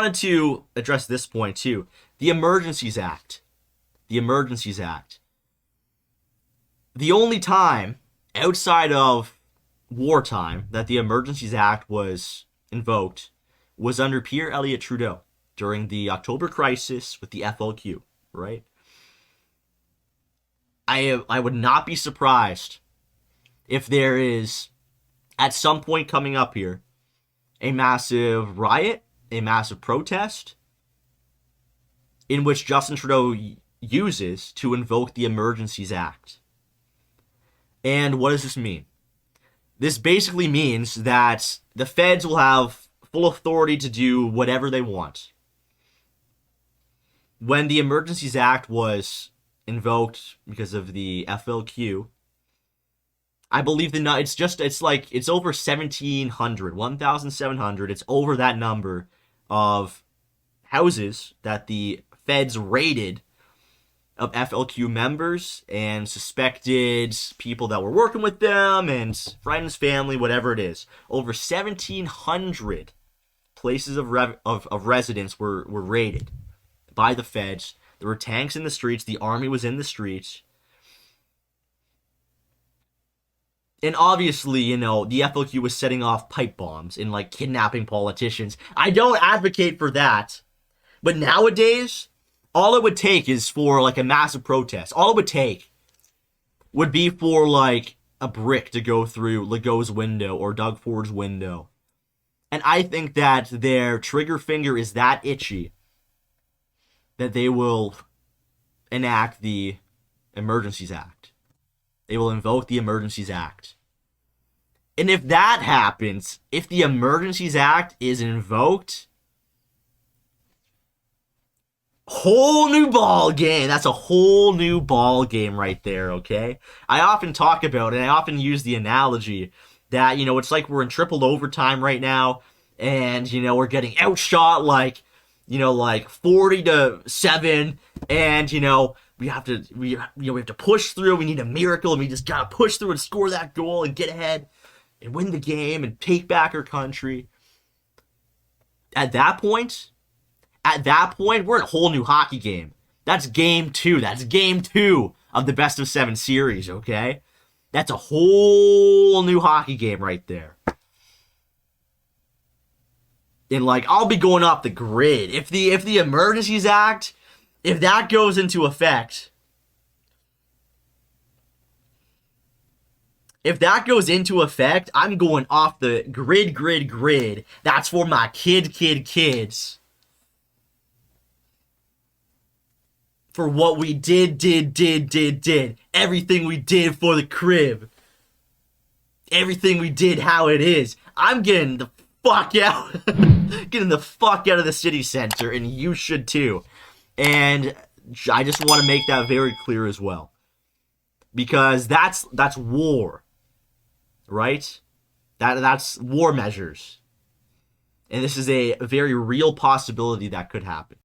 wanted to address this point too. The Emergencies Act. The Emergencies Act. The only time outside of wartime that the Emergencies Act was invoked was under Pierre Elliott Trudeau during the October crisis with the FLQ, right? I would not be surprised if there is, at some point coming up here, a massive riot, a massive protest, in which Justin Trudeau uses to invoke the Emergencies Act. And what does this mean? This basically means that the feds will have full authority to do whatever they want. When the Emergencies Act was invoked because of the FLQ, I believe it's over 1,700, 1,700. It's over that number of houses that the feds raided of FLQ members and suspected people that were working with them and friends, family, whatever it is. Over 1,700 places of residence were raided by the feds. There were tanks in the streets. The army was in the streets. And obviously, the FLQ was setting off pipe bombs and, kidnapping politicians. I don't advocate for that. But nowadays, all it would take is for, a massive protest. All it would take would be for, a brick to go through Legault's window or Doug Ford's window. And I think that their trigger finger is that itchy that they will enact the Emergencies Act. They will invoke the Emergencies Act. And if that happens, if the Emergencies Act is invoked, whole new ball game. That's a whole new ball game right there, okay? I often talk about it, I often use the analogy that, it's like we're in triple overtime right now, and, we're getting outshot 40-7, and, we have to push through. We need a miracle, and we just gotta push through and score that goal and get ahead and win the game and take back our country. At that point, we're in a whole new hockey game. That's game 2. That's game 2 of the best of 7 series, okay? That's a whole new hockey game right there. And I'll be going off the grid. If the Emergencies Act, if that goes into effect, I'm going off the grid. That's for my kids. For what we did. Everything we did for the crib. Everything we did how it is. I'm getting the fuck out. Getting the fuck out of the city center, and you should too. And I just want to make that very clear as well. Because that's war. Right? That's war measures. And this is a very real possibility that could happen.